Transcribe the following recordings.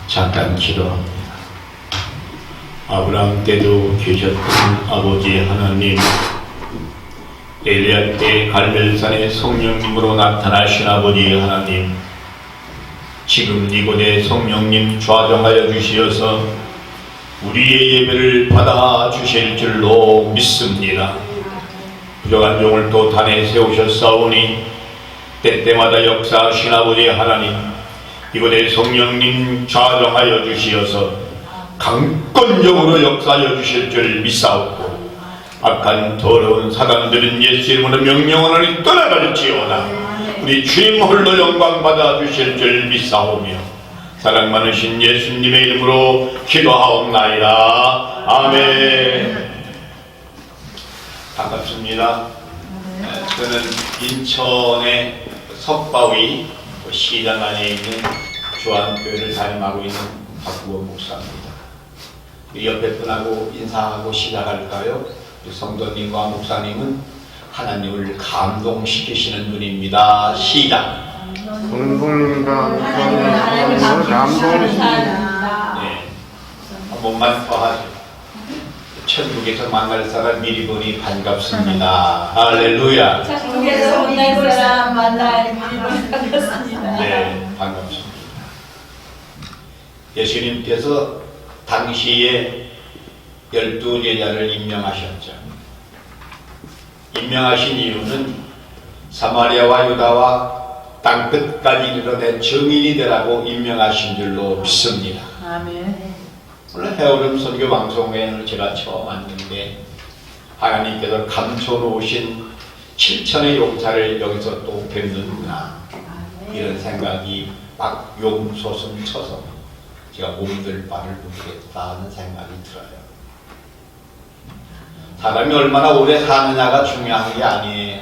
잠깐 기도합니다. 아브라함 때도 계셨던 아버지 하나님, 엘리야 때 갈멜산의 성령님으로 나타나신 아버지 하나님, 지금 이곳에 성령님 좌정하여 주시어서 우리의 예배를 받아 주실 줄로 믿습니다. 부족한 종을 또 단에 세우셨사오니 때때마다 역사하신 아버지 하나님, 이곳에 성령님 좌정하여 주시어서 강권적으로 역사하여 주실 줄 믿사옵고, 악한 더러운 사단들은 예수 이름으로 명령하노니 떠나갈지어다. 우리 주님 홀로 영광 받아 주실 줄 믿사오며, 사랑 많으신 예수님의 이름으로 기도하옵나이다. 아멘. 반갑습니다. 저는 인천의 석바위 시장 안에 있는 주안교회를 담임하고 있는 박구원 목사입니다. 옆에 분하고 인사하고 시작할까요? 성도님과 목사님은 하나님을 감동시키시는 분입니다. 시작. 성도님과 목사님을 감동시키시는. 네, 한 번만 더 하죠. 천국에서 만날 사람 미리 보니 반갑습니다. 할렐루야. 천국에서 만날 사람 만날 미리 보니 반갑습니다. 네, 반갑습니다. 예수님께서 당시에 12제자를 임명하셨죠. 임명하신 이유는 사마리아와 유다와 땅끝까지 이르러내 증인이 되라고 임명하신 줄로 믿습니다. 아멘. 오늘 해오름 선교 방송회를 제가 처음 왔는데, 하나님께서 감춰놓으신 7천의 용사를 여기서 또 뵙는구나, 이런 생각이 막 용솟음 쳐서 제가 몸들 바를 묻겠다는 생각이 들어요. 사람이 얼마나 오래 사느냐가 중요한 게 아니에요.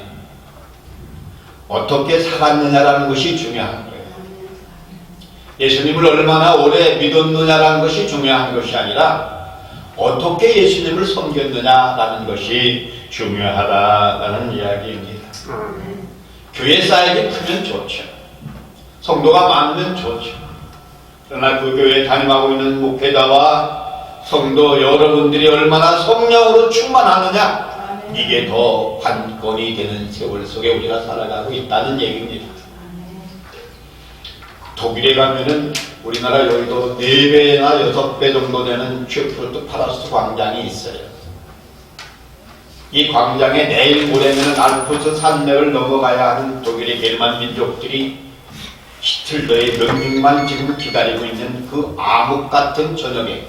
어떻게 살았느냐라는 것이 중요한 거예요. 예수님을 얼마나 오래 믿었느냐라는 것이 중요한 것이 아니라 어떻게 예수님을 섬겼느냐라는 것이 중요하다라는 이야기입니다. 교회 사역이 크면 좋죠. 성도가 많으면 좋죠. 그러나 그 교회에 담임하고 있는 목회자와 성도 여러분들이 얼마나 성령으로 충만하느냐, 이게 더 관건이 되는 세월 속에 우리가 살아가고 있다는 얘기입니다. 독일에 가면은 우리나라 여기도 4배나 6배 정도 되는 슈프트 파라스 광장이 있어요. 이 광장에 내일 모레면은 알프스 산맥을 넘어가야 하는 독일의 게르만 민족들이 히틀러의 명령만 지금 기다리고 있는 그 암흑 같은 저녁에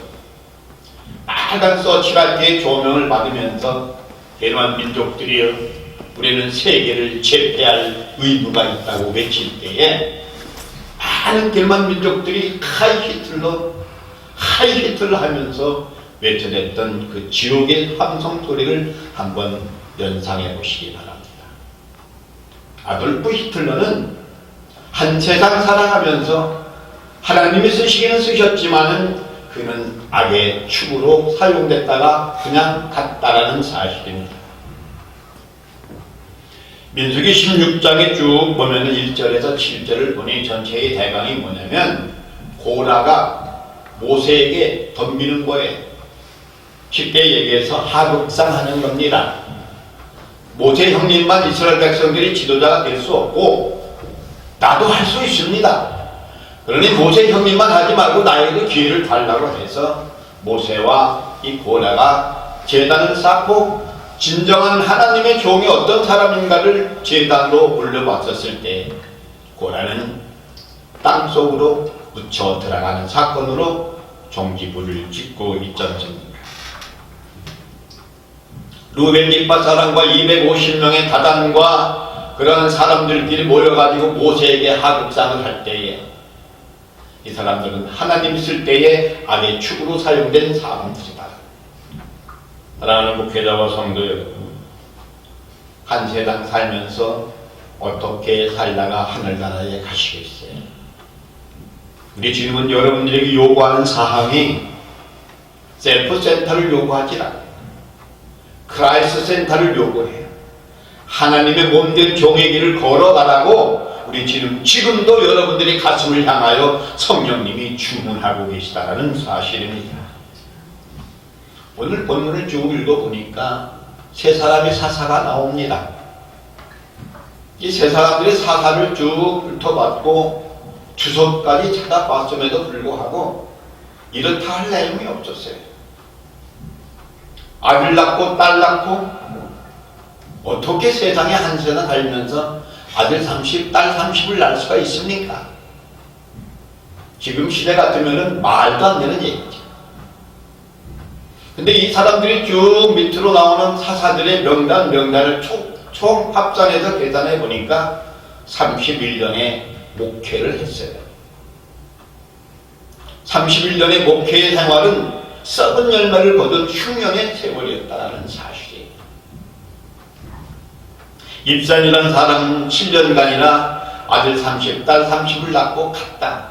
빨간 서치라이트의 조명을 받으면서 게르만 민족들이여, 우리는 세계를 제패할 의무가 있다고 외칠 때에 많은 게르만 민족들이 하이 히틀러 하면서 외쳐냈던 그 지옥의 함성 소리를 한번 연상해 보시기 바랍니다. 아돌프 히틀러는 한 세상 살아가면서 하나님이 쓰시기는 쓰셨지만은 그는 악의 축으로 사용됐다가 그냥 갔다라는 사실입니다. 민수기 16장에 쭉 보면 1절에서 7절을 보니 전체의 대강이 뭐냐면, 고라가 모세에게 덤비는 거예요. 쉽게 얘기해서 하극상하는 겁니다. 모세 형님만 이스라엘 백성들이 지도자가 될 수 없고 나도 할 수 있습니다. 그러니 모세 형님만 하지 말고 나에게도 기회를 달라고 해서 모세와 이 고라가 제단을 쌓고 진정한 하나님의 종이 어떤 사람인가를 제단으로 올려봤었을 때, 고라는 땅속으로 묻혀 들어가는 사건으로 종지부를 짓고 있었습니다. 루벤 집파 사람과 250명의 다단과 그런 사람들끼리 모여가지고 모세에게 하극상을 할 때에, 이 사람들은 하나님 있을 때에 악의 축으로 사용된 사람들이다. 사랑하는 목회자와 성도 여러분, 한 세상 살면서 어떻게 살다가 하늘나라에 가시겠어요? 우리 주님은 여러분들에게 요구하는 사항이 셀프 센터를 요구하지 않아요. 크라이스트 센터를 요구해요. 하나님의 몸된 종의 길을 걸어가라고 우리 지금도 여러분들이 가슴을 향하여 성령님이 주문하고 계시다는 사실입니다. 오늘 본문을 쭉 읽어보니까 세 사람의 사사가 나옵니다. 이 세 사람들의 사사를 쭉 훑어봤고 주소까지 찾아봤음에도 불구하고 이렇다 할 내용이 없었어요. 아들 낳고 딸 낳고 어떻게 세상에 한 세나 살면서 아들 30, 딸 30을 낳을 수가 있습니까? 지금 시대 같으면 말도 안 되는 얘기죠. 근데 이 사람들이 쭉 밑으로 나오는 사사들의 명단을 총 합산해서 계산해 보니까 31년의 목회를 했어요. 31년의 목회의 생활은 썩은 열매를 거둔 흉년의 세월이었다는 사실이에요. 입산이라는 사람은 7년간이나 아들 30, 딸 30을 낳고 갔다.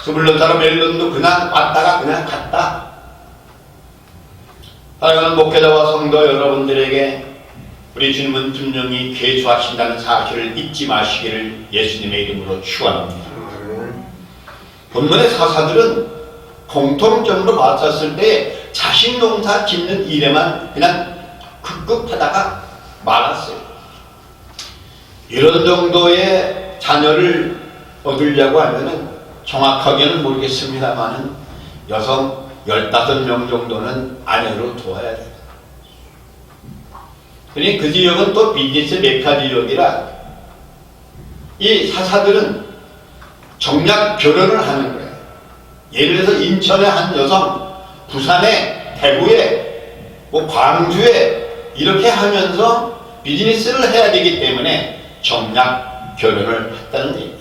스물른 사람 앨런도 그냥 왔다가 그냥 갔다. 사랑하는 목회자와 성도 여러분들에게 우리 주님은 분명히 괴수하신다는 사실을 잊지 마시기를 예수님의 이름으로 축원합니다. 본문의 사사들은 공통점으로 봤었을 때 자식 농사 짓는 일에만 그냥 급급하다가 말았어요. 이런 정도의 자녀를 얻으려고 하면은 정확하게는 모르겠습니다만은 여성 15명 정도는 아내로 두어야 돼요. 그러니 그 지역은 또 비즈니스 메카 지역이라 이 사사들은 정략 결혼을 하는 거예요. 예를 들어서 인천의 한 여성, 부산에, 대구에, 광주에 이렇게 하면서 비즈니스를 해야 되기 때문에 정략 결혼을 했다는 얘기예요.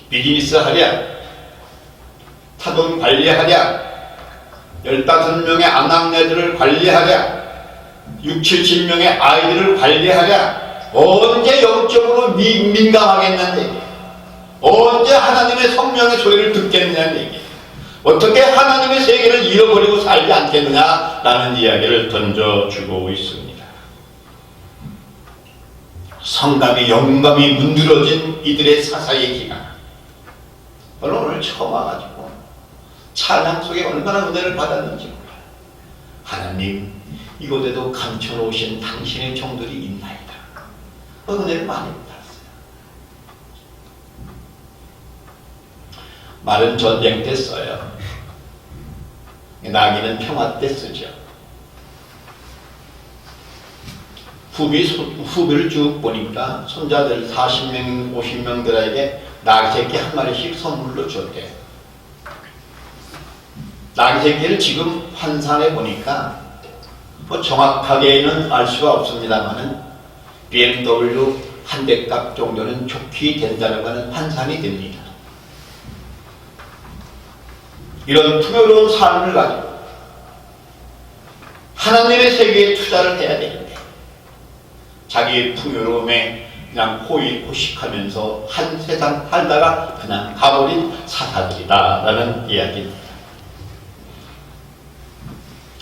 비즈니스 하랴, 타돈 관리하랴, 15명의 아낙네들을 관리하랴, 6, 70명의 아이들을 관리하랴, 언제 영적으로 민감하겠냐는 얘기예요. 언제 하나님의 성령의 소리를 듣겠느냐는 얘기예요. 어떻게 하나님의 세계를 잃어버리고 살지 않겠느냐라는 이야기를 던져주고 있습니다. 성감이 영감이 문드러진 이들의 사사의 기간. 오늘 처음 와가지고 찬양 속에 얼마나 은혜를 받았는지 몰라요. 하나님, 이곳에도 감춰놓으신 당신의 종들이 있나이다. 은혜를 많이 받았어요. 말은 전쟁 때 써요. 나귀는 평화 때 쓰죠. 후비를 쭉 보니까 손자들 40명, 50명들에게 나귀 새끼 한 마리씩 선물로 줬대요. 나귀 새끼를 지금 환산해 보니까 정확하게는 알 수가 없습니다만은 BMW 한 대 값 정도는 좋게 된다는 것은 환산이 됩니다. 이런 풍요로운 삶을 가지고 하나님의 세계에 투자를 해야 되는데 자기의 풍요로움에 그냥 호의호식하면서 한 세상 살다가 그냥 가버린 사사들이다라는 이야기입니다.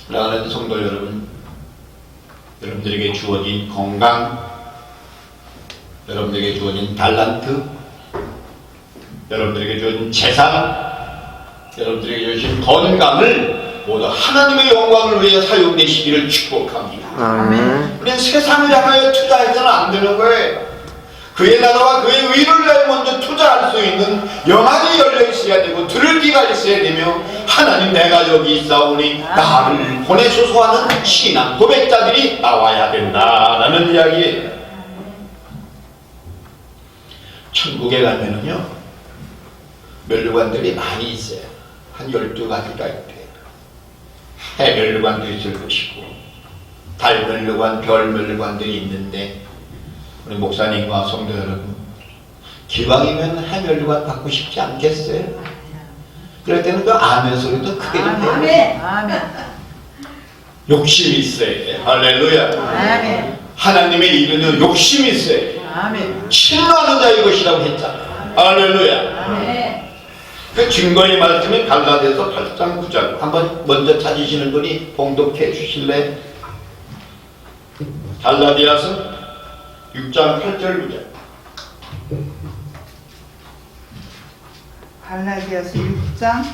사랑하는 성도 여러분, 여러분들에게 주어진 건강, 여러분들에게 주어진 달란트, 여러분들에게 주어진 재산, 여러분들에게 주어진 건강을 모두 하나님의 영광을 위해 사용되시기를 축복합니다. 우리는 세상을 향하여 투자해서는 안 되는 거예요. 그의 나라와 그의 의를 위해 먼저 투자할 수 있는 영안이 열려 있어야 되고 들을 귀가 있어야 되며 하나님 내가 여기 있사오니 나를 보내소서 하는 신앙 고백자들이 나와야 된다라는 이야기예요. 천국에 가면은요 멸류관들이 많이 있어요. 한 12가지가 있대요. 해멸류관도 있을 것이고 달멸류관, 별멸류관들이 있는데 우리 목사님과 성도 여러분, 기왕이면 해멸류관 받고 싶지 않겠어요? 그럴 때는 그 아멘 소리도 크게 좀 해요. 아멘. 욕심이 있어요. 할렐루야. 아멘. 하나님의 일은 욕심이 있어요. 아멘. 신뢰하는 자 이것이라고 했잖아요. 할렐루야. 아멘. 그 증거의 말씀이 갈라디아서 8장 9절 한번 먼저 찾으시는 분이 봉독해 주실래요? 갈라디아서 6장 8절 보자. 갈라디아서 6장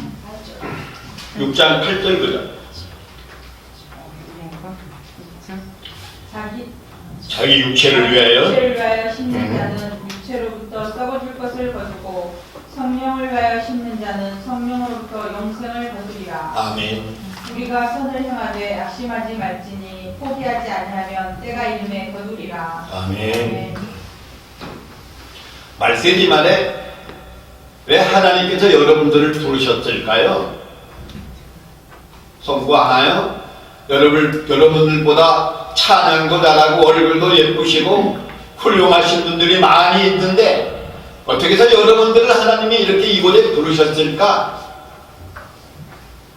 6장 8절 보자. 자기 육체를 위하여 육체를 위하여 심는 자는 육체로부터 썩어질 것을 거두고 성령을 위하여 심는 자는 성령으로부터 영생을 거두리라. 아멘. 우리가 선을 행하되 악심하지 말지니 포기하지 아니하면 때가 이름에 거두리라. 아멘. 말세지 말에 왜 하나님께서 여러분들을 부르셨을까요? 송구하나요? 여러분들보다 찬양도 잘하고 얼굴도 예쁘시고 훌륭하신 분들이 많이 있는데 어떻게 해서 여러분들을 하나님이 이렇게 이곳에 부르셨을까?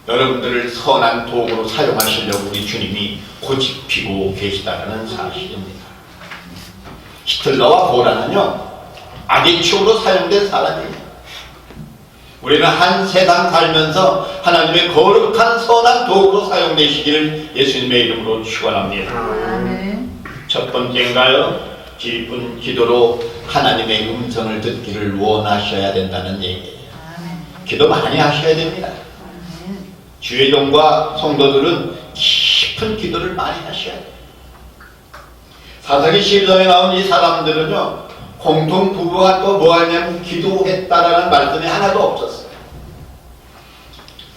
여러분들을 선한 도구로 사용하시려고 우리 주님이 고집피고 계시다는 사실입니다. 히틀러와 고라는요, 악의 축으로 사용된 사람이에요. 우리는 한 세상 살면서 하나님의 거룩한 선한 도구로 사용되시기를 예수님의 이름으로 축원합니다. 첫 번째인가요? 깊은 기도로 하나님의 음성을 듣기를 원하셔야 된다는 얘기예요. 기도 많이 하셔야 됩니다. 주의종과 성도들은 깊은 기도를 많이 하셔야 돼요. 사사기 12장에 나온 이 사람들은요, 공통 부부가 또 뭐하냐면 기도했다라는 말씀이 하나도 없었어요.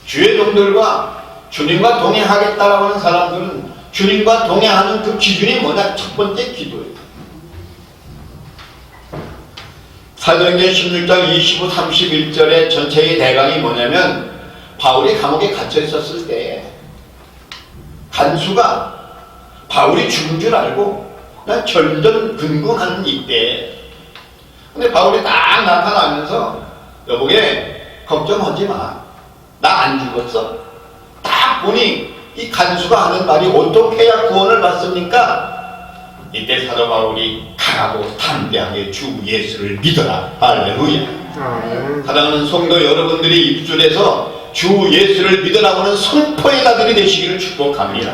주의 종들과 주님과 동행하겠다라고 하는 사람들은 주님과 동행하는 그 기준이 뭐냐? 첫 번째 기도예요. 사도행전 16장 25, 31절의 전체의 대강이 뭐냐면 바울이 감옥에 갇혀 있었을 때 간수가 바울이 죽은 줄 알고 난 절전근궁하는 이때 근데 바울이 딱 나타나면서 여보게 걱정하지 마. 나 안 죽었어. 딱 보니 이 간수가 하는 말이 어떻게 해야 구원을 받습니까? 이때 사도 바울이 강하고 담대하게 주 예수를 믿어라. 할렐루야. 사랑하는 성도 여러분들이 입술에서 주 예수를 믿으라고 하는 선포의 자들이 되시기를 축복합니다.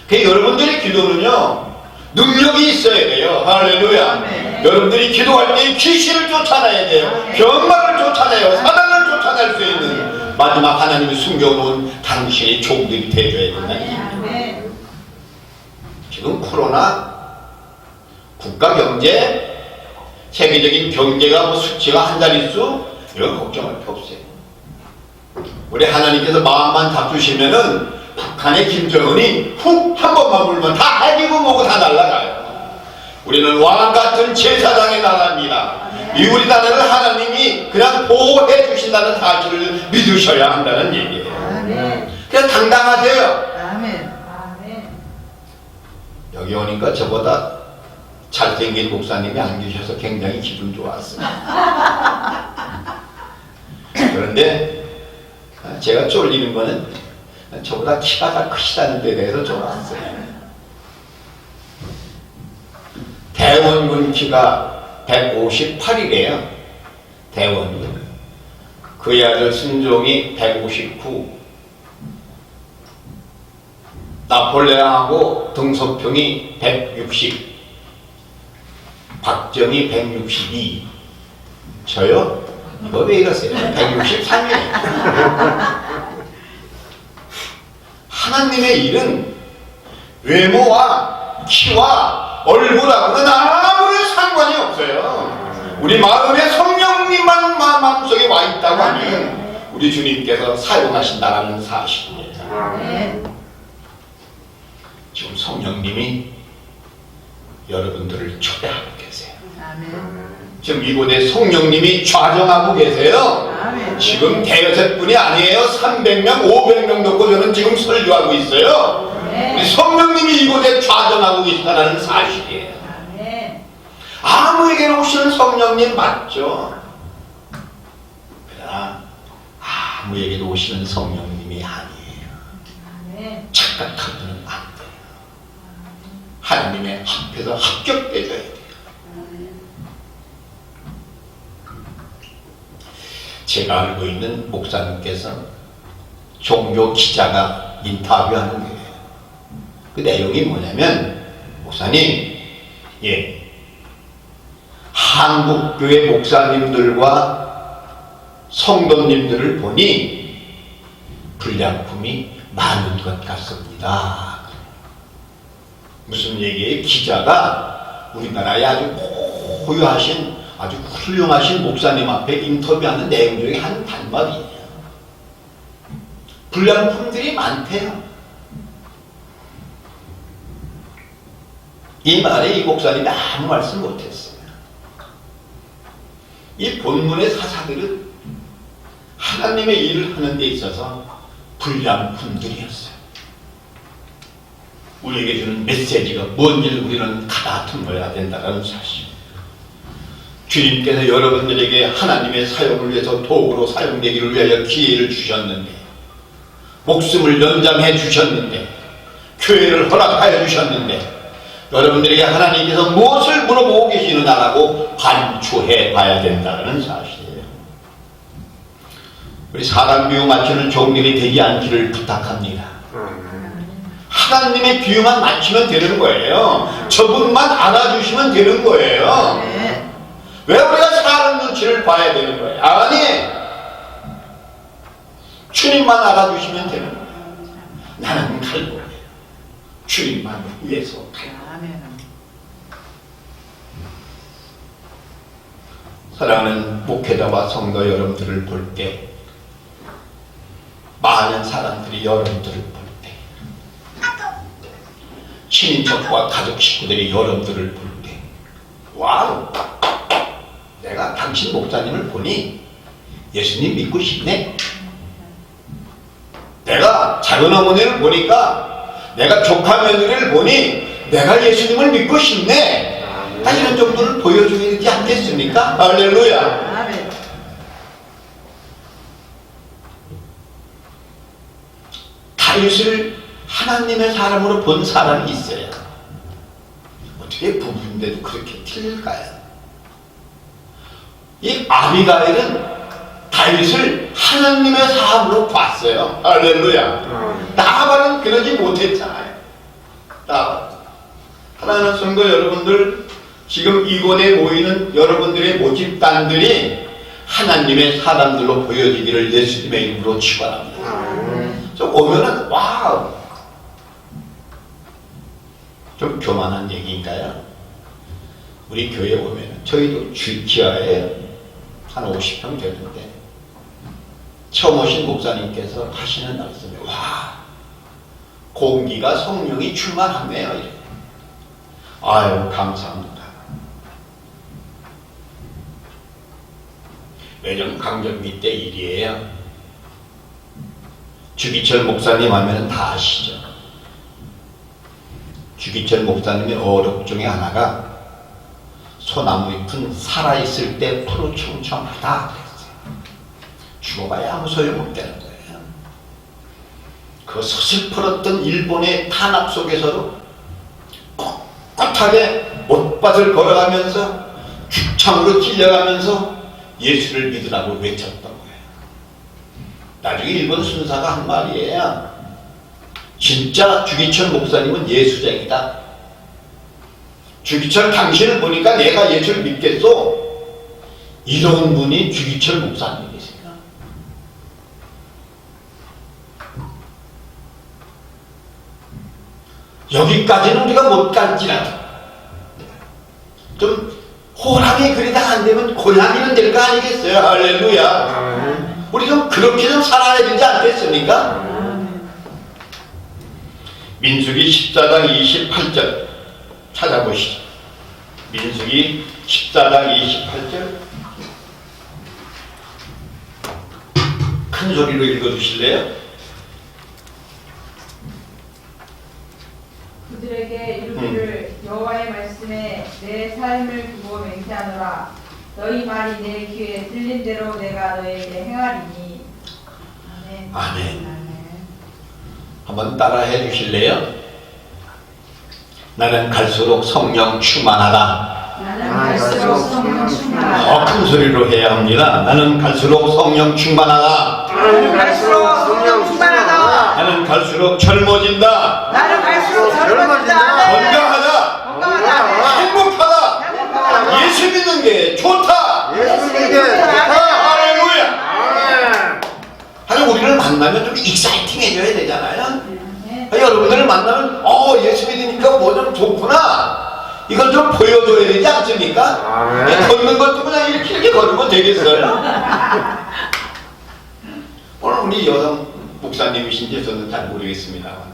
그 여러분들의 기도는요, 능력이 있어야 돼요. 할렐루야. 여러분들이 기도할 때 귀신을 쫓아내야 돼요. 병마를 쫓아내요. 사단을 쫓아낼 수 있는 마지막 하나님이 숨겨놓은 당신의 종들이 되어야 된다. 지금 코로나, 국가 경제, 세계적인 경제가 뭐 수치가 한 자릿수 이런 걱정할 필요 없어요. 우리 하나님께서 마음만 잡수시면은 북한의 김정은이 훅 한 번만 불면 다 핵이고 뭐고 다 날아가요. 우리는 왕같은 제사장의 나라입니다. 이 우리나라를 하나님이 그냥 보호해 주신다는 사실을 믿으셔야 한다는 얘기예요. 그냥 당당하세요. 여기 오니까 저보다 잘생긴 목사님이 안 계셔서 굉장히 기분 좋았어요. 그런데 제가 쫄리는 거는 저보다 키가 다 크시다는 데 대해서 좋았어요. 대원군 키가 158이래요. 대원군. 그의 아들 순종이 159. 나폴레옹하고 등소평이 160. 박정희 162. 저요? 이거 왜 이러세요? 163이에요. 하나님의 일은 외모와 키와 얼굴하고는 아무런 상관이 없어요. 우리 마음에 성령님만 마음속에 와 있다고 하면 우리 주님께서 사용하신다는 사실입니다. 지금 성령님이 여러분들을 초대하고 계세요. 지금 이곳에 성령님이 좌정하고 계세요. 지금 대여섯 분이 아니에요. 300명, 500명 놓고 저는 지금 설교하고 있어요. 우리 성령님이 이곳에 좌정하고 계시다는 사실이에요. 아무에게나 오시는 성령님 맞죠? 그러나 아무에게도 오시는 성령님이 아니에요. 착각하면 안 돼요. 하나님의 앞에서 합격되어야 돼요. 제가 알고 있는 목사님께서 종교 기자가 인터뷰하는 거예요. 그 내용이 뭐냐면 목사님, 예, 한국교회 목사님들과 성도님들을 보니 불량품이 많은 것 같습니다. 무슨 얘기예요? 기자가 우리나라에 아주 고유하신 아주 훌륭하신 목사님 앞에 인터뷰하는 내용 중에 한 단말이에요. 불량품들이 많대요. 이 말에 이 목사님이 아무 말씀 못했어요. 이 본문의 사사들은 하나님의 일을 하는 데 있어서 불량품들이었어요. 우리에게 주는 메시지가 뭔지를 우리는 가다듬어야 된다는 사실. 주님께서 여러분들에게 하나님의 사역을 위해서 도구로 사용되기를 위하여 기회를 주셨는데, 목숨을 연장해 주셨는데, 교회를 허락하여 주셨는데, 여러분들에게 하나님께서 무엇을 물어보고 계시느냐라고 관초해 봐야 된다는 사실이에요. 우리 사람 비유 맞추는 종들이 되지 않기를 부탁합니다. 하나님의 비유만 맞추면 되는 거예요. 저분만 알아주시면 되는 거예요. 왜 우리가 사람 눈치를 봐야 되는 거예요? 아니, 주님만 알아주시면 되는 거예요. 나는 갈 거예요. 주님만 위해서 갈 거예요. 사랑하는 목회자와 성도 여러분들을 볼 때, 많은 사람들이 여러분들을 볼 때, 친인척과 가족 식구들이 여러분들을 볼 때, 와우, 내가 당신 목사님을 보니 예수님 믿고 싶네. 내가 작은 어머니를 보니까, 내가 조카 며느리를 보니 내가 예수님을 믿고 싶네. 이런 정도를 보여줘야 되지 않겠습니까? 할렐루야. 다윗을 하나님의 사람으로 본 사람이 있어요. 어떻게 부부인데도 그렇게 틀릴까요? 이 아비가일은 다윗을 하나님의 사람으로 봤어요. 할렐루야. 나발은 그러지 못했잖아요. 나발. 하나님 성도 여러분들, 지금 이곳에 모이는 여러분들의 모집단들이 하나님의 사람들로 보여지기를 예수님의 이름으로 축원합니다. 좀 오면은 와우, 좀 교만한 얘기인가요? 우리 교회 오면은 저희도 지하에 한 50평 되는데 처음 오신 목사님께서 하시는 말씀이, 와, 공기가 성령이 충만하네요. 이렇게. 아유, 감사합니다. 매년 강정기 때 일이에요. 주기철 목사님 하면 다 아시죠? 주기철 목사님의 어록 중에 하나가 소나무 잎은 살아있을 때 푸르청청하다 그랬어요. 죽어봐야 아무 소용없다는 거예요. 그 서슬퍼렀던 일본의 탄압 속에서도 꿋꿋하게 못밭을 걸어가면서 죽창으로 찔려가면서 예수를 믿으라고 외쳤던 거예요. 나중에 일본 순사가 한 말이에요. 진짜 주기철 목사님은 예수쟁이다. 주기철 당신을 보니까 내가 예수를 믿겠소. 이런 분이 주기철 목사님이세요. 여기까지는 우리가 못 갈지라도 좀 호랑이 그리다 안 되면 고양이는 될 거 아니겠어요? 할렐루야. 우리 좀 그렇게 좀 살아야 되지 않겠습니까? 민수기 14장 28절 찾아보시죠. 민수기 14장 28절 큰 소리로 읽어주실래요? 그들에게 이르기를 여호와의 말씀에 내 삶을 두고 맹세하노라. 너희 말이 내 귀에 들린 대로 내가 너에게 행하리니. 아멘. 아멘. 한번 따라해 주실래요? 나는 갈수록 성령 충만하다. 나는 갈수록 성령 충만하다. 큰 소리로 해야 합니다. 나는 갈수록 성령 충만하다. 나는 갈수록 성령 충만하다. 나는 갈수록 젊어진다. 나는 갈수록 젊어진다. 건강하다. 예수 믿는 게 좋다. 예수 믿는 게 좋다. 할렐루야. 아멘. 하여튼 우리를 만나면 좀 익사이팅 해줘야 되잖아요. 네. 여러분들을 만나면 예수 믿으니까 뭐 좀 좋구나, 이걸 좀 보여줘야 되지 않습니까? 아멘. 걷는 것도 그냥 이렇게 걸으면 되겠어요? 오늘 우리 여성 목사님이신지 저는 잘 모르겠습니다만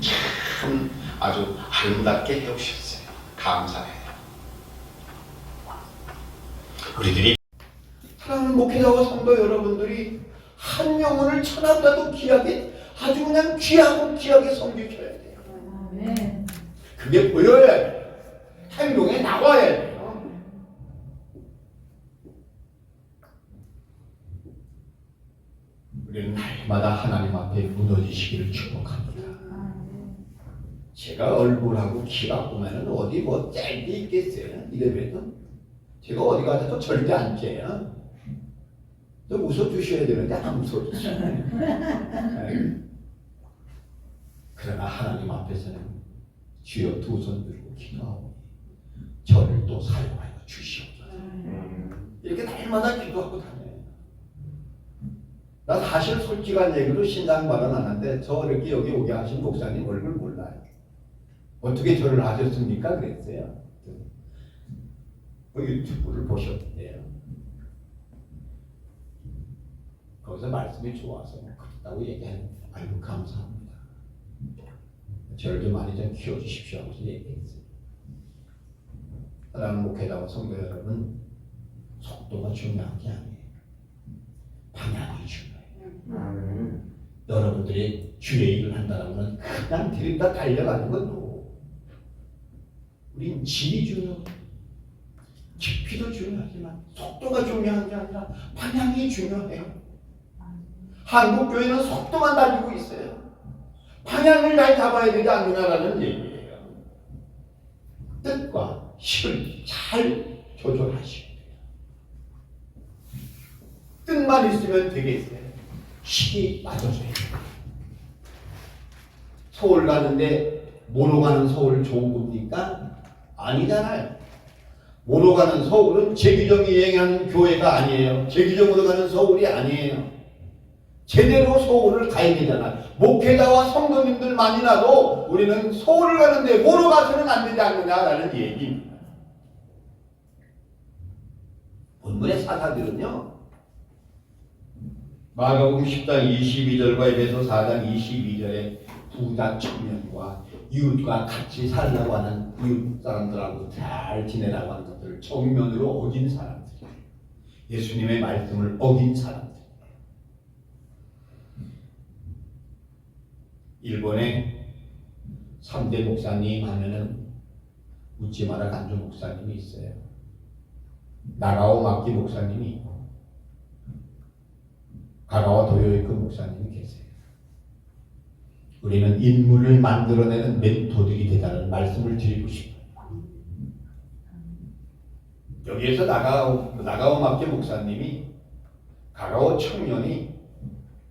참 아주 아름답게 해오셨어요. 감사해요. 우리들이 사랑하는 목회자와 성도 여러분들이 한 영혼을 천하보다도 귀하게, 아주 그냥 귀하게 섬기셔야 돼요. 아멘. 그게 보여야 돼요. 행동에 나와야 돼요. 우리는 날마다 하나님 앞에 무너지시기를 축복합니다. 제가 얼굴하고 키가 보면은 어디 뭐 짤 게 있겠어요? 이래봬도 제가 어디 가서도 절대 안 째요. 또 웃어주셔야 되는데 안 웃어주셔요. 그러나 하나님 앞에서는 주여 두 손 들고 기도하고 저를 또 사용하여 주시옵소서. 이렇게 날마다 기도하고 다녀요. 나 사실 솔직한 얘기로 신앙 발언 하는데 저렇게 여기 오게 하신 목사님 얼굴 몰라요. 어떻게 저를 아셨습니까? 그랬어요. 유튜브를 보셨대요. 거기서 말씀이 좋아서 그렇다고 얘기했는데 아이고 감사합니다. 저를 좀 많이 좀 키워주십시오 하고 얘기했어요. 사랑하는 목회자와 성도 여러분, 속도가 중요한 게 아니에요. 방향이 중요해요. 여러분들이 주의 일을 한다면 그냥 들이다 달려가는 건 우린 질이 중요해요. 깊이도 중요하지만 속도가 중요한 게 아니라 방향이 중요해요. 한국 교회는 속도만 달리고 있어요. 방향을 잘 잡아야 되지 않느냐라는 얘기예요. 뜻과 식을 잘 조절하셔야 돼요. 뜻만 있으면 되겠어요. 식이 맞아줘야 돼요. 서울 가는데 모로 가는 서울 좋은 겁니까? 아니잖아요. 모로 가는 서울은 제규정이 이행하는 교회가 아니에요. 제규정으로 가는 서울이 아니에요. 제대로 서울을 가야 되잖아요. 목회자와 성도님들만이라도 우리는 서울을 가는데 모로 가서는 안 되지 않느냐라는 얘기입니다. 본문의 사사들은요, 마가복음 10장 22절과 에베소 4장 22절에 부자 청년과 이웃과 같이 살라고 하는 이웃 사람들하고 잘 지내라고 하는 것들을 정면으로 어긴 사람들, 예수님의 말씀을 어긴 사람들. 일본에 3대 목사님 하면은 우찌마라 간주 목사님이 있어요. 나가오 마키 목사님이 있고 가가와 도요이코 목사님이 계세요. 우리는 인물을 만들어내는 멘토들이 되다는 말씀을 드리고 싶어요. 여기에서 나가오 마키 목사님이 가가오 청년이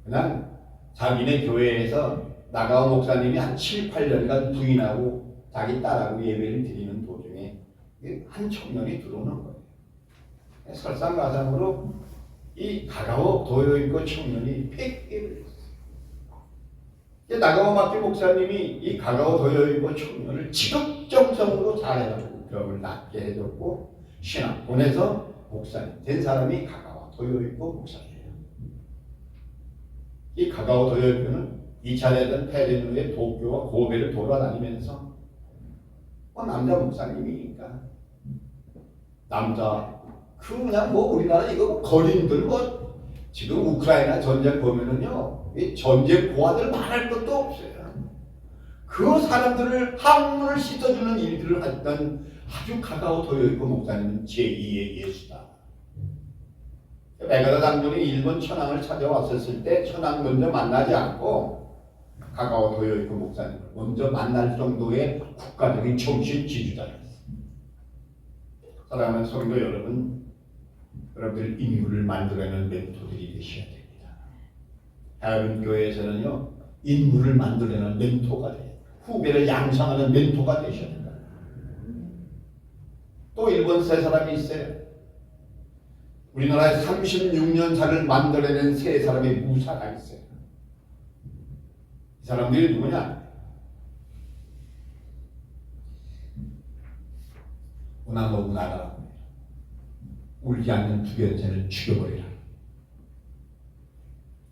그냥 자기네 교회에서 나가오 목사님이 한 7, 8년간 부인하고 자기 딸하고 예배를 드리는 도중에 한 청년이 들어오는 거예요. 설상가상으로 이 가가오 도요이코 청년이 폐기를 했어요. 나가오 마키 목사님이 이 가가오 도요이코 청년을 지극정성으로 잘해가지고 벽을 낫게 해줬고 신학 보내서 목사님 된 사람이 가가오 도요이코 목사님이에요. 이 가가오 도요이코는 2차 대전 패전 후에 도쿄와 고베를 돌아다니면서 남자 목사님이니까 남자 그냥 뭐 우리나라 이거 거린들 뭐 지금 우크라이나 전쟁 보면은요 이 전쟁 고아들 말할 것도 없어요. 그 사람들을 항문을 씻어주는 일들을 했던 아주 가까워 도요이코 목사님은 제2의 예수다. 메가다 장군이 일본 천황을 찾아왔었을 때 천황 먼저 만나지 않고 가까워 도요이코 목사님을 먼저 만날 정도의 국가적인 정신 지주자였어요. 사랑하는 성도 여러분, 여러분들 인물을 만들어내는 멘토들이 되셔야 됩니다. 하여금 교회에서는요 인물을 만들어내는 멘토가 돼요. 후배를 양성하는 멘토가 되셔야 된다. 또 일본 세 사람이 있어요. 우리나라에 36년사를 만들어낸 세 사람의 무사가 있어요. 이 사람들이 누구냐? 오나노부나가 울지 않는 두견세를 죽여버리라.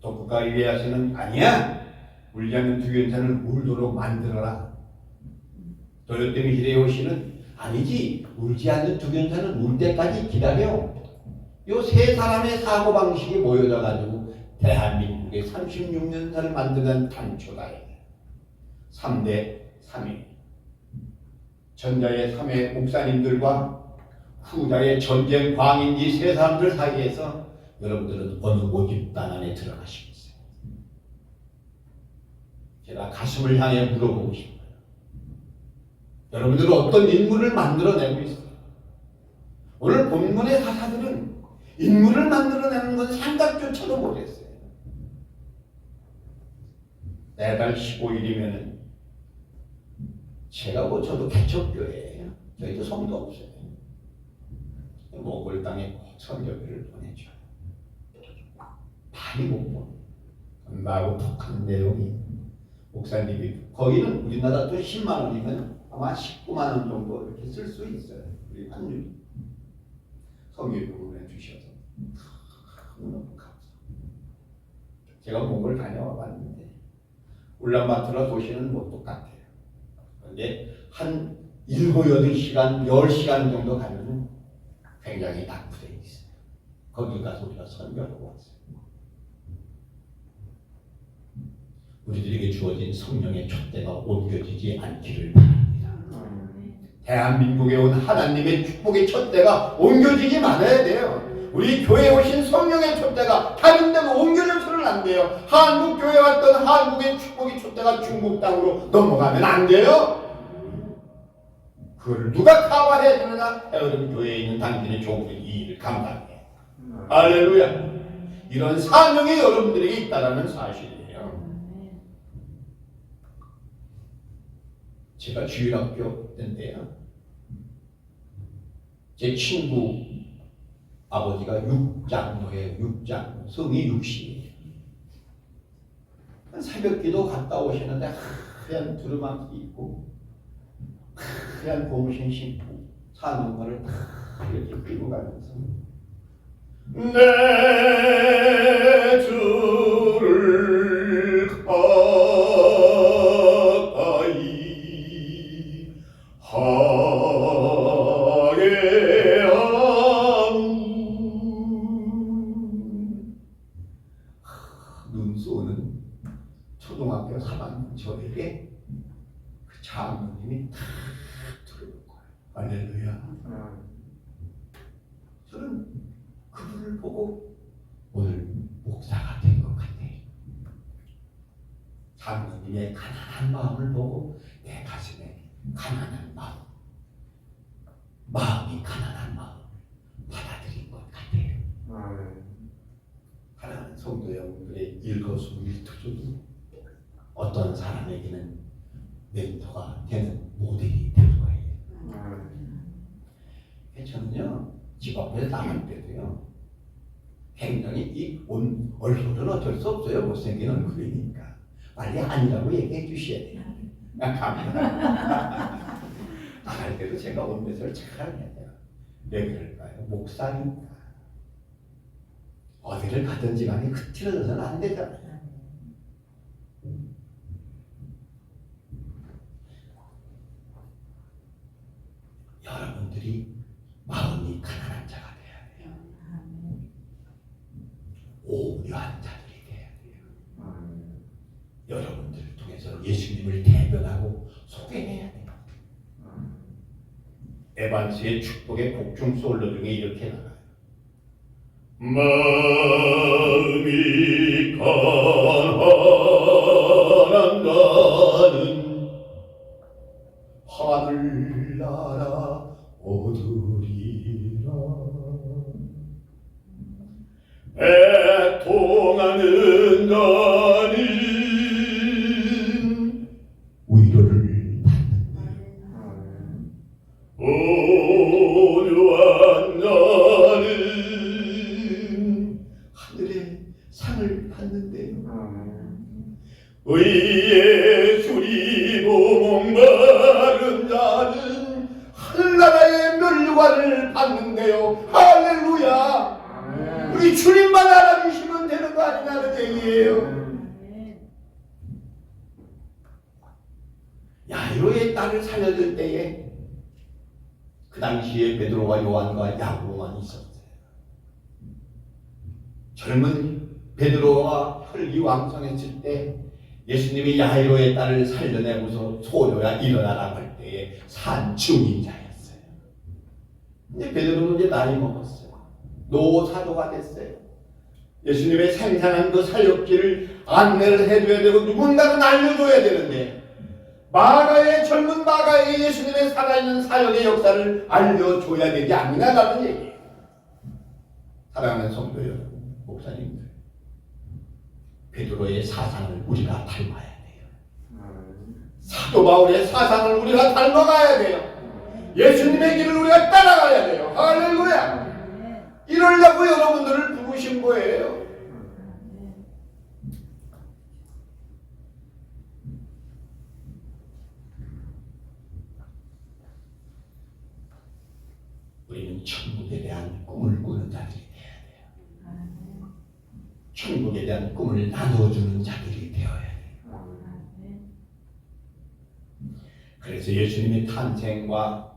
도쿠가 이에야스는 아니야. 울지 않는 두견세를 울도록 만들어라. 도요토미 히데요시는 아니지. 울지 않는 두견세는 울 때까지 기다려. 요 세 사람의 사고방식이 모여져가지고 대한민국의 36년사를 만드는 단초다에 3대 3위 전자의 3회 목사님들과 후자의 전쟁 광인지 세 사람들 사이에서 여러분들은 어느 모집단 안에 들어가시겠어요? 제가 가슴을 향해 물어보고 싶어요. 여러분들은 어떤 인물을 만들어내고 있어요? 오늘 본문의 사사들은 인물을 만들어내는 건 생각조차도 못했어요. 매달 15일이면은 제가 저도 개척교회예요. 저희도 성도 없어요. 몽골 땅에 선교회를 보내줘요. 많이 못 보는 나하고 독한 내용이 목사님이 거기는 우리나라 돈 10만 원이면 아마 19만 원 정도 이렇게 쓸 수 있어요. 우리 환율이 성교회 주셔서 너무 감사합니다. 제가 몽골 다녀와 봤는데 울란바토르 도시는 뭐 똑같아요. 그런데 한 7, 8시간, 10시간 정도 가면 굉장히 낙후되어 있어요. 거기 가서 우리가 선교하고 왔어요. 우리들에게 주어진 성령의 촛대가 옮겨지지 않기를 바랍니다. 대한민국에 온 하나님의 축복의 촛대가 옮겨지지 말아야 돼요. 우리 교회에 오신 성령의 촛대가 다른 데로 옮겨져서는 안 돼요. 한국 교회에 왔던 한국의 축복의 촛대가 중국 땅으로 넘어가면 안 돼요. 그걸 누가 커버해 주느냐? 여러분 교회에 있는 당신의 종들이 이 일을 감당해. 할렐루야. 이런 사명이 여러분들에게 있다는 사실이에요. 제가 주일학교 때인데요. 제 친구 아버지가 육장로예요. 육장로. 성이 육신이에요. 새벽기도 갔다 오시는데 하얀 두루마기 입고 하얀 고무신 신고 사는 거를 이렇게 끌고 가면서 내 주를 가까이 하게 눈 쏘는 초등학교 3학년 저에게 그 장로님이 탁 들어올 거예요. 할렐루야. 저는 그분을 보고 오늘 목사가 된 것 같아요. 장로님의 가난한 마음을 보고 내 가슴에 가난한 마음이 가난한 마음을 받아들인 것 같아요. 하나는 성도 여러분들의 일거수일투족이 어떤 사람에게는 멘토가 되는 모델이 될 거예요. 저는요 집 앞에 나갈 때도요 굉장히 이 얼굴은 어쩔 수 없어요. 못생긴 얼굴이니까 빨리 아니라고 얘기해 주셔야 돼요. 감사합니다. 나갈 때도 제가 옷매를 잘 해야 돼요. 왜 그럴까요? 목사니까 어디를 가든지 간에 흐트러져서는 안 되잖아요. 여러분들이 마음이 가난한 자가 돼야 돼요. 오묘한 자들이 돼야 돼요. 여러분들을 통해서 예수님을 대변하고 소개해야 돼요. 에반스의 축복의 곡중 솔로 중에 이렇게 나가요. 마음이 가난한 나는 하늘나라 얻으리라. 애통하는 자는 위로를 받는다. 오늘 결과를 받는데요. 할렐루야. 우리 주님만 알아주시면 되는 거 아니냐는 얘기예요. 야이로의 딸을 살려줄 때에 그 당시에 베드로와 요한과 야고보만 있었어요. 젊은 베드로가 혈기왕성했을 때 예수님이 야이로의 딸을 살려내고서 소녀야 일어나라고 할 때에 산 증인자였어요. 근데 베드로는 이제 나이 먹었어요. 노 사도가 됐어요. 예수님의 생생한 그 사역길을 안내를 해줘야 되고 누군가는 알려줘야 되는데 마가의 젊은 마가의 예수님의 살아있는 사역의 역사를 알려줘야 되지 않느냐라는 얘기예요. 사랑하는 성도 여러분, 목사님들, 베드로의 사상을 우리가 닮아야 돼요. 사도 바울의 사상을 우리가 닮아가야 돼요. 예수님의 길을 우리가 따라가야 돼요. 할렐루야. 이러려고 여러분들을 부르신 거예요. 우리는 천국에 대한 꿈을 꾸는 자들이 되어야 돼요. 천국에 대한 꿈을 나눠주는 자들이 되어야 돼요. 그래서 예수님의 탄생과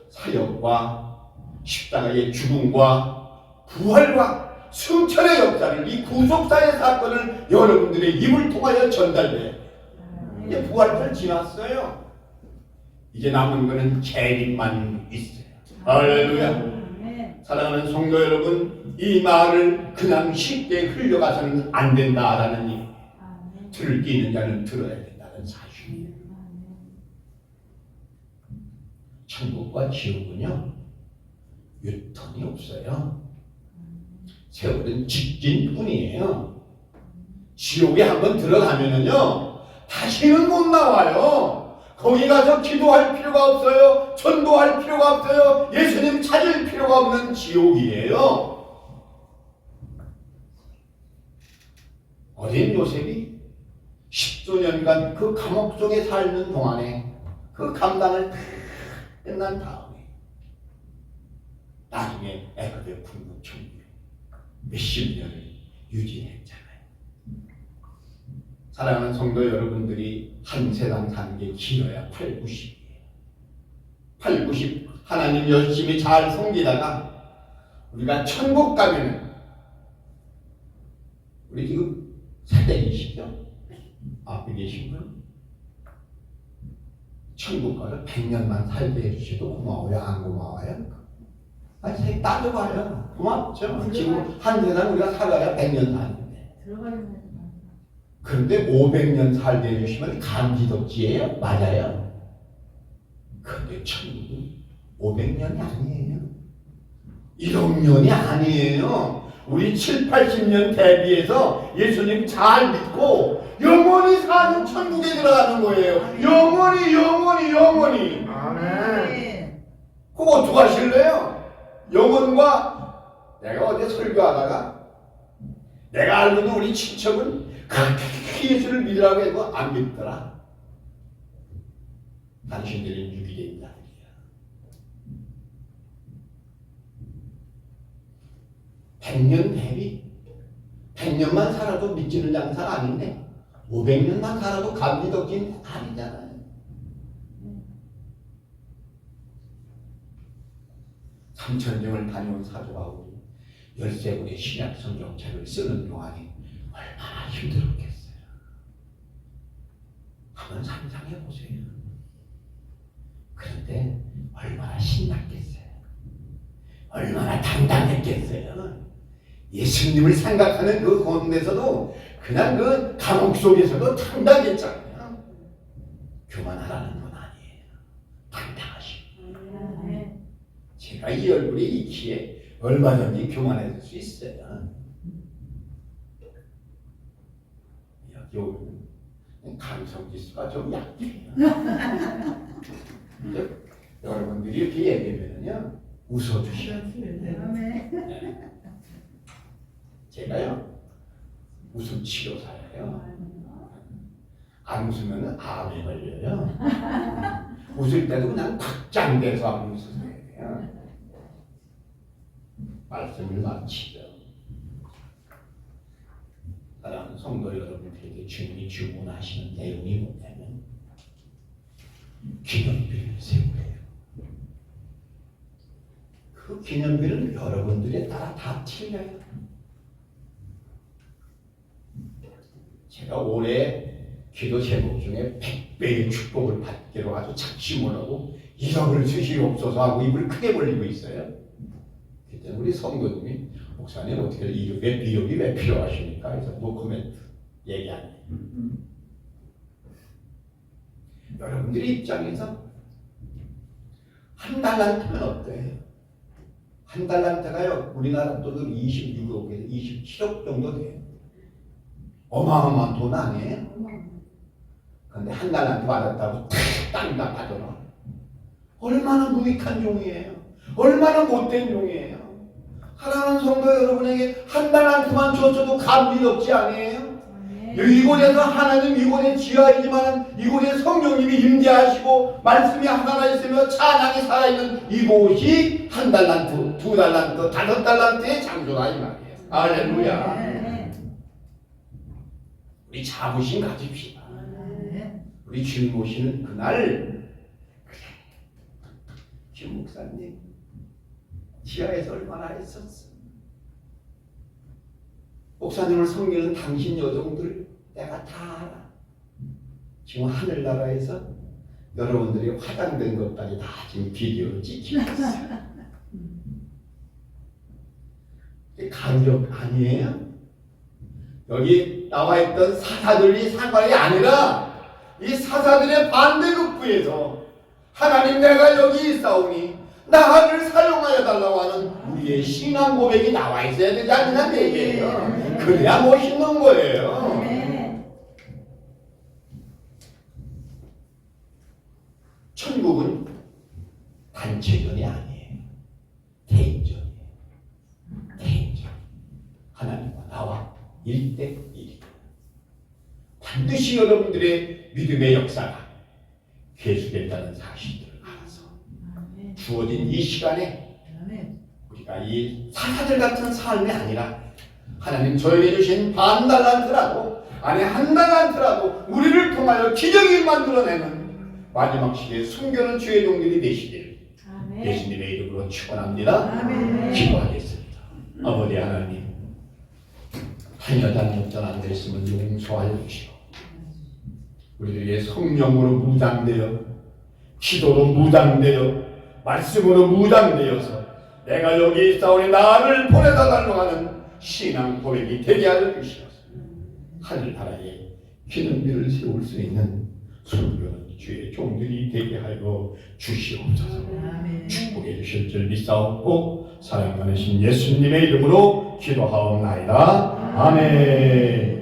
사역과 십자가의 죽음과 부활과 승천의 역사를, 이 구속사의 사건을 여러분들의 입을 통하여 전달돼야 돼요. 이제 부활절 지났어요. 이제 남은 거는 재림만 있어요. 할렐루야. 사랑하는 성도 여러분, 이 말을 그냥 쉽게 흘려가서는 안 된다라는 얘기. 들을 게 있는 자는 들어야 된다는 사실이에요. 천국과 지옥은요, 유턴이 없어요. 세월은 직진뿐이에요. 지옥에 한번 들어가면은요, 다시는 못 나와요. 거기 가서 기도할 필요가 없어요. 전도할 필요가 없어요. 예수님 찾을 필요가 없는 지옥이에요. 어린 요셉이 10수년간 그 감옥 속에 살는 동안에 그 감당을 끝난 다음에 나중에 애굽의 군국 총리 몇십 년을 유지했잖아요. 사랑하는 성도 여러분들이 한 세상 사는 게 길어야 8, 90이에요. 8, 90 하나님 열심히 잘 섬기다가 우리가 천국 가면은 우리 지금 세대이시죠? 앞에 계신 분 천국 가서 100년만 살게 해주셔도 고마워요? 안 고마워요? 아니 따져봐요. 고맙죠? 지금 한 세상 우리가 살아야 100년 사는데 그런데 500년 살게 해주시면 감지덕지예요? 맞아요. 그런데 천국은 500년이 아니에요. 1억 년이 아니에요. 우리 7, 80년 대비해서 예수님 잘 믿고 영원히 사는 천국에 들어가는 거예요. 영원히. 아멘. 그거 어떻게 하실래요? 영혼과 내가 어제 설교하다가 내가 알고도 우리 친척은 그렇게 예수를 믿으라고 해도 안 믿더라. 당신들은 유기된 자들이야. 100년 대비 100년만 살아도 믿지는 장사가 아닌데 500년만 살아도 감지덕진 아니잖아요. 삼천정을 다녀온 사도 바울이 13권의 신약 성경책을 쓰는 동안에 얼마나 힘들었겠어요. 한번 상상해 보세요. 그런데 얼마나 신났겠어요. 얼마나 당당했겠어요. 예수님을 생각하는 그 가운데서도 그냥 그 감옥 속에서도 당당했잖아요. 교만하라는 건 아니에요. 당당하시고. 제가 이 얼굴이 이 키에 얼마든지 교만해질 수 있어요. 여기 오면 감성지수가 좀 약해요. 여러분들이 이렇게 얘기하면요 웃어주셔야 돼요. 네. 제가요 웃음 치료사예요. 안 웃으면 암에 걸려요. 웃을 때도 그냥 탁장돼서 안 웃으셔야 돼요. 말씀을 마치죠. 사랑하는 성도 여러분들에게 주님이 주문하시는 내용이 뭐냐면 기념비를 세우래요. 그 기념비는 여러분들에 따라 다 틀려요. 제가 올해 기도 제목 중에 100배의 축복을 받기로 아주 작심을 하고 1억을 주시옵소서 하고 입을 크게 벌리고 있어요. 그때 우리 성도님이 목사님 어떻게 왜 비용이 왜 필요하십니까? 그래서 노코멘트 얘기 안 해요. 여러분들의 입장에서 한 달란트면 어때요? 한 달란트가요 우리나라 돈으로 26억에서 27억 정도 돼요. 어마어마한 돈 아니에요? 그런데 한 달란트 받았다고 땅다 빠져나. 얼마나 무익한 종이에요. 얼마나 못된 종이에요. 사랑하는 성도 여러분에게 한 달란트만 줬어도 감리 없지 아니에요? 이곳에서 하나님 이곳의 지하이지만 이곳에 성령님이 임재하시고 말씀이 하나가 있으며 찬양이 살아있는 이곳이 한 달란트, 두 달란트, 5달란트의 장소다 이 말이에요. 할렐루야. 우리 자부심 가집시다. 우리 주님 오시는 그날 김 목사님 지하에서 얼마나 했었어. 목사님을 섬기는 당신 여종들 내가 다 알아. 지금 하늘나라에서 여러분들이 화장된 것까지 다 지금 비디오로 찍히고 있어요. 간격 아니에요? 여기 나와있던 사사들이 상관이 아니라 이 사사들의 반대급부에서 하나님 내가 여기 있사오니 나를 사용하여 달라고 하는 우리의 신앙 고백이 나와 있어야 되지 않느냐는 얘기예요. 그래야 멋있는 거예요. 천국은 단체전이 아니에요. 개인전이에요. 개인전. 하나님과 나와 1대1이에요. 반드시 여러분들의 믿음의 역사가 계속된다는 사실들을 알아서 주어진 이 시간에 우리가 이 사사들 같은 삶이 아니라 하나님 저에게 주신 반 달란트라도 아니 한 달란트라도 우리를 통하여 기적이 만들어내는 마지막 시대에 숨겨놓은 주의 종들이 되시길 예수님의 이름으로 축원합니다. 기도하겠습니다. 아버지 하나님 한여단 목전 안 됐으면 용서하여 주시고 우리들에게 성령으로 무장되어 기도로 무장되어 말씀으로 무장되어서 내가 여기 있사오니 나를 보내다 달라고 하는 신앙 고백이 되게 하여 주시옵소서. 하늘나라에 기념비를 세울 수 있는 순교는 주의 종들이 되게 하여 주시옵소서. 축복해 주실 줄 믿사옵고 사랑 많으신 예수님의 이름으로 기도하옵나이다. 아멘.